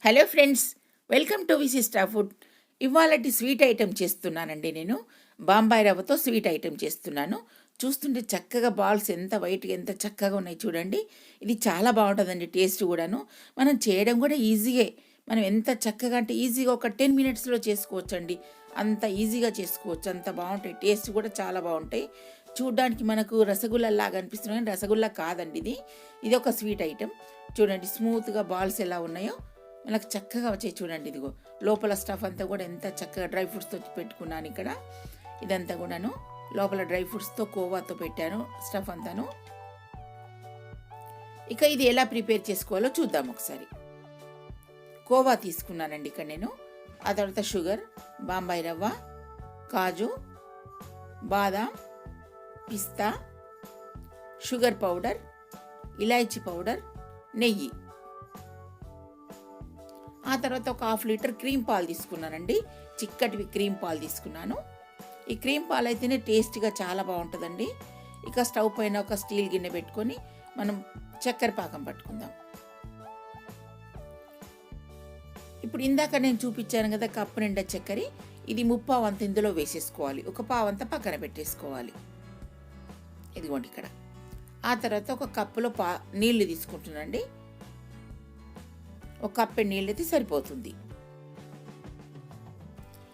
Hello friends, welcome to Vishishta food. ఇవాళటి sweet item చేస్తున్నానండి. నేను బాంబాయి రవ్వతో స్వీట్ ఐటెం చేస్తున్నాను. చూస్తుంటే చక్కగా బాల్స్ ఎంత వైట్గా ఎంత చక్కగా ఉన్నాయి చూడండి. ఇది చాలా బాగుంటుందండి, టేస్ట్ కూడాను. మనం చేయడం కూడా ఈజీయే. మనం ఎంత చక్కగా అంటే ఈజీగా ఒక 10 మినిట్స్లో చేసుకోవచ్చండి. అంత ఈజీగా చేసుకోవచ్చు, అంత బాగుంటాయి. టేస్ట్ కూడా చాలా బాగుంటాయి. చూడ్డానికి మనకు రసగుల్లలాగా అనిపిస్తుంది కానీ రసగుల్లా కాదండి ఇది. ఇది ఒక స్వీట్ ఐటెం. చూడండి స్మూత్గా బాల్స్ ఎలా ఉన్నాయో మనకు చక్కగా వచ్చాయి చూడండి. ఇదిగో లోపల స్టఫ్ అంతా కూడా ఎంత చక్కగా డ్రై ఫ్రూట్స్తో పెట్టుకున్నాను. ఇక్కడ ఇదంతా కూడాను లోపల డ్రై ఫ్రూట్స్తో కోవాతో పెట్టాను స్టఫ్ అంతాను. ఇక ఇది ఎలా ప్రిపేర్ చేసుకోవాలో చూద్దాం ఒకసారి. కోవా తీసుకున్నానండి ఇక్కడ నేను. ఆ తర్వాత షుగర్, బాంబాయి రవ్వ, కాజు, బాదాం, పిస్తా, షుగర్ పౌడర్, ఇలాచీ పౌడర్, నెయ్యి. ఆ తర్వాత ఒక 1/2 లీటర్ క్రీమ్ పాలు తీసుకున్నానండి. చిక్కటివి క్రీమ్ పాలు తీసుకున్నాను. ఈ క్రీమ్ పాలు అయితేనే టేస్ట్గా చాలా బాగుంటుందండి. ఇక స్టవ్ పైన ఒక స్టీల్ గిన్నె పెట్టుకొని మనం చక్కెర పాకం పట్టుకుందాం. ఇప్పుడు ఇందాక నేను చూపించాను కదా కప్పు నిండా చక్కెర, ఇది 3/4 వంత ఇందులో వేసేసుకోవాలి. ఒక పావంత పక్కన పెట్టేసుకోవాలి. ఇదిగోండి ఇక్కడ. ఆ తర్వాత ఒక కప్పులో నీళ్లు తీసుకుంటున్నానండి. ఒక కప్పు నీళ్ళు అయితే సరిపోతుంది.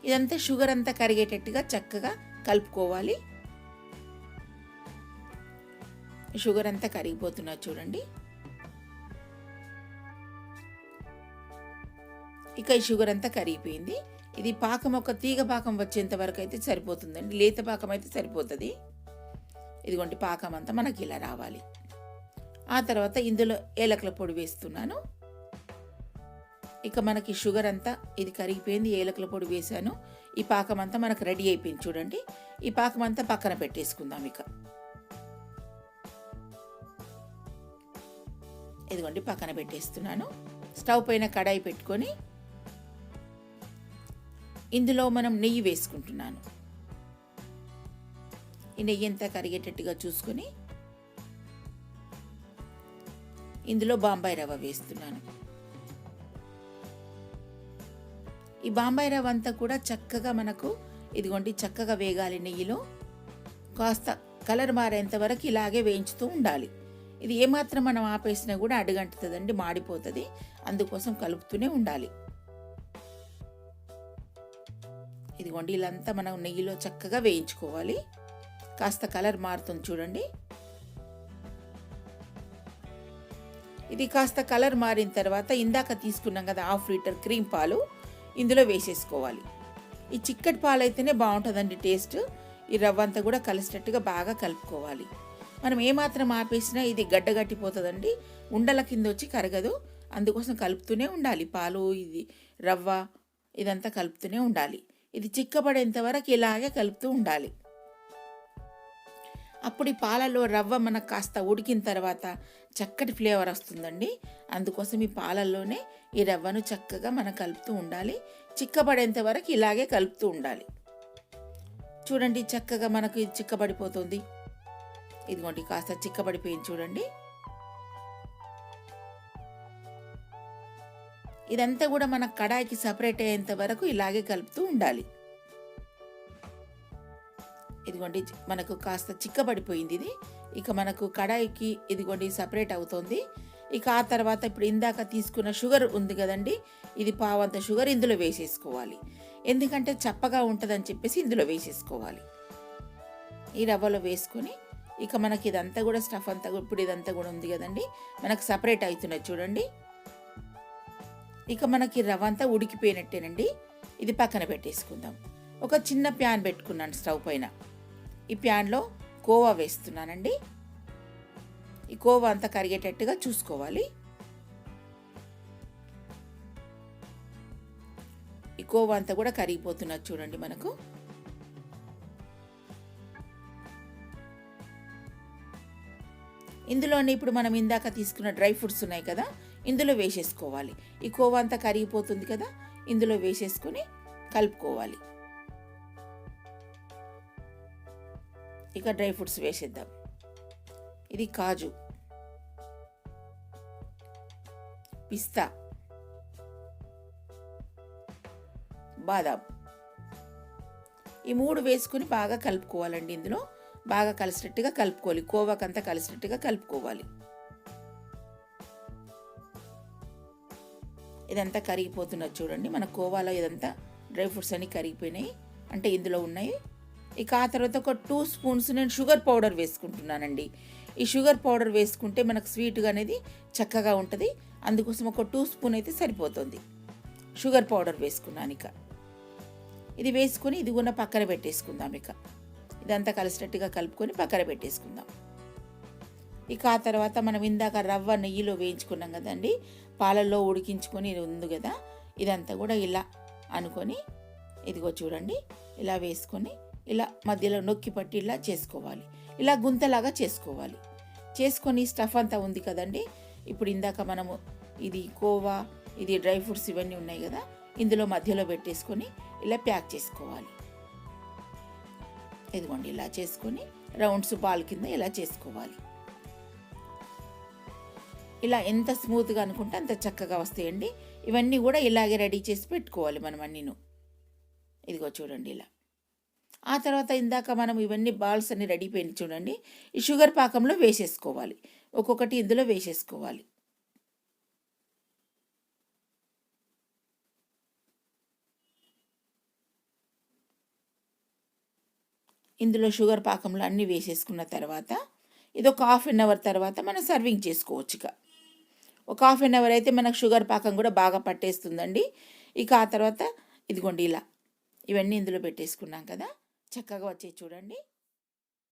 ఇదంతా షుగర్ అంతా కరిగేటట్టుగా చక్కగా కలుపుకోవాలి. షుగర్ అంతా కరిగిపోతున్నా చూడండి. ఇక ఈ షుగర్ అంతా కరిగిపోయింది. ఇది పాకం ఒక తీగ పాకం వచ్చేంత వరకు అయితే సరిపోతుందండి. లేత పాకం అయితే సరిపోతుంది. ఇదిగోండి పాకం అంతా మనకి ఇలా రావాలి. ఆ తర్వాత ఇందులో ఏలకుల పొడి వేస్తున్నాను. ఇక మనకి షుగర్ అంతా ఇది కరిగిపోయింది. ఏలకుల పొడి వేసాను. ఈ పాకం అంతా మనకు రెడీ అయిపోయింది చూడండి. ఈ పాకం అంతా పక్కన పెట్టేసుకుందాం. ఇక ఇదిగోండి పక్కన పెట్టేస్తున్నాను. స్టవ్ పైన కడాయి పెట్టుకొని ఇందులో మనం నెయ్యి వేసుకుంటున్నాను. ఈ నెయ్యి అంతా కరిగేటట్టుగా చూసుకొని ఇందులో బాంబాయి రవ్వ వేస్తున్నాను. ఈ బాంబాయి రవ్వ అంతా కూడా చక్కగా మనకు ఇదిగోండి చక్కగా వేగాలి నెయ్యిలో. కాస్త కలర్ మారేంత వరకు ఇలాగే వేయించుతూ ఉండాలి. ఇది ఏమాత్రం మనం ఆపేసినా కూడా అడుగంటుతుందండి, మాడిపోతుంది. అందుకోసం కలుపుతూనే ఉండాలి. ఇదిగోండి ఇలాంతా మనం నెయ్యిలో చక్కగా వేయించుకోవాలి. కాస్త కలర్ మారుతుంది చూడండి. ఇది కాస్త కలర్ మారిన తర్వాత ఇందాక తీసుకున్నాం కదా 1/2 లీటర్ క్రీమ్ పాలు ఇందులో వేసేసుకోవాలి. ఈ చిక్కటి పాలు అయితేనే బాగుంటుందండి టేస్ట్. ఈ రవ్వ అంతా కూడా కలిసేటట్టుగా బాగా కలుపుకోవాలి. మనం ఏమాత్రం ఆపేసినా ఇది గడ్డగట్టిపోతుందండి, ఉండల కింద వచ్చి కరగదు. అందుకోసం కలుపుతూనే ఉండాలి. పాలు ఇది రవ్వ ఇదంతా కలుపుతూనే ఉండాలి. ఇది చిక్కబడేంత వరకు ఇలాగే కలుపుతూ ఉండాలి. అప్పుడు ఈ పాలలో రవ్వ మనకు కాస్త ఉడికిన తర్వాత చక్కటి ఫ్లేవర్ వస్తుందండి. అందుకోసం ఈ పాలల్లోనే ఈ రవ్వను చక్కగా మనం కలుపుతూ ఉండాలి. చిక్కబడేంత వరకు ఇలాగే కలుపుతూ ఉండాలి. చూడండి చక్కగా మనకు ఇది చిక్కబడిపోతుంది. ఇదిగోండి కాస్త చిక్కబడిపోయింది చూడండి. ఇదంతా కూడా మన కడాయికి సపరేట్ అయ్యేంత వరకు ఇలాగే కలుపుతూ ఉండాలి. ఇదిగోండి మనకు కాస్త చిక్కబడిపోయింది ఇది. ఇక మనకు కడాయికి ఇదిగోండి సపరేట్ అవుతుంది. ఇక ఆ తర్వాత ఇప్పుడు ఇందాక తీసుకున్న షుగర్ ఉంది కదండి, ఇది పావంత షుగర్ ఇందులో వేసేసుకోవాలి. ఎందుకంటే చప్పగా ఉంటుందని చెప్పేసి ఇందులో వేసేసుకోవాలి. ఈ రవ్వలో వేసుకొని ఇక మనకి ఇదంతా కూడా స్టఫ్ అంతా ఇప్పుడు ఇదంతా కూడా ఉంది కదండి, మనకు సపరేట్ అవుతున్నది చూడండి. ఇక మనకి రవ్వ అంతా ఉడికిపోయినట్టేనండి. ఇది పక్కన పెట్టేసుకుందాం. ఒక చిన్న ప్యాన్ పెట్టుకున్నాను స్టవ్ పైన. ఈ ప్యాన్లో కోవా వేస్తున్నానండి. ఈ కోవా అంతా కరిగేటట్టుగా చూసుకోవాలి. ఈ కోవా అంతా కూడా కరిగిపోతున్నది చూడండి మనకు. ఇందులోనే ఇప్పుడు మనం ఇందాక తీసుకున్న డ్రై ఫ్రూట్స్ ఉన్నాయి కదా, ఇందులో వేసేసుకోవాలి. ఈ కోవా అంతా కరిగిపోతుంది కదా, ఇందులో వేసేసుకొని కలుపుకోవాలి. ఇక డ్రై ఫ్రూట్స్ వేసేద్దాం. ఇది కాజు, పిస్తా, బాదాం, ఈ 3 వేసుకొని బాగా కలుపుకోవాలండి. ఇందులో బాగా కలిసినట్టుగా కలుపుకోవాలి, కోవాకంతా కలిసినట్టుగా కలుపుకోవాలి. ఇదంతా కరిగిపోతున్నది చూడండి. మన కోవాలో ఇదంతా డ్రై ఫ్రూట్స్ అన్నీ కరిగిపోయినాయి, అంటే ఇందులో ఉన్నాయి. ఇక ఆ తర్వాత ఒక 2 స్పూన్స్ నేను షుగర్ పౌడర్ వేసుకుంటున్నానండి. ఈ షుగర్ పౌడర్ వేసుకుంటే మనకు స్వీట్గా అనేది చక్కగా ఉంటుంది. అందుకోసం ఒక 2 స్పూన్ అయితే సరిపోతుంది. షుగర్ పౌడర్ వేసుకున్నాను. ఇక ఇది వేసుకొని ఇది కూడా పక్కన పెట్టేసుకుందాం. ఇక ఇదంతా కలిసినట్టుగా కలుపుకొని పక్కన పెట్టేసుకుందాం. ఇక ఆ తర్వాత మనం ఇందాక రవ్వ నెయ్యిలో వేయించుకున్నాం కదండి, పాలల్లో ఉడికించుకొని ఇది ఉంది కదా, ఇదంతా కూడా ఇలా అనుకొని ఇదిగో చూడండి ఇలా వేసుకొని ఇలా మధ్యలో నొక్కి పట్టి ఇలా చేసుకోవాలి. ఇలా గుంతలాగా చేసుకోవాలి. చేసుకొని స్టఫ్ అంతా ఉంది కదండి, ఇప్పుడు ఇందాక మనము ఇది కోవా, ఇది డ్రై ఫ్రూట్స్ ఇవన్నీ ఉన్నాయి కదా, ఇందులో మధ్యలో పెట్టేసుకొని ఇలా ప్యాక్ చేసుకోవాలి. ఇదిగోండి ఇలా చేసుకొని రౌండ్స్ బాల్ కింద ఇలా చేసుకోవాలి. ఇలా ఎంత స్మూత్గా అనుకుంటే అంత చక్కగా వస్తాయండి. ఇవన్నీ కూడా ఇలాగే రెడీ చేసి పెట్టుకోవాలి మనం అన్నీను. ఇదిగో చూడండి ఇలా. ఆ తర్వాత ఇందాక మనం ఇవన్నీ బాల్స్ అన్ని రెడీ పోయి చూడండి, ఈ షుగర్ పాకంలో వేసేసుకోవాలి. ఒక్కొక్కటి ఇందులో వేసేసుకోవాలి. ఇందులో షుగర్ పాకంలో అన్నీ వేసేసుకున్న తర్వాత ఇది ఒక 1/2 అవర్ తర్వాత మనం సర్వింగ్ చేసుకోవచ్చు. ఒక 1/2 అవర్ అయితే మనకు షుగర్ పాకం కూడా బాగా పట్టేస్తుందండి. ఇక ఆ తర్వాత ఇదిగోండి ఇలా ఇవన్నీ ఇందులో పెట్టేసుకున్నాం కదా, చక్కగా వచ్చేది చూడండి.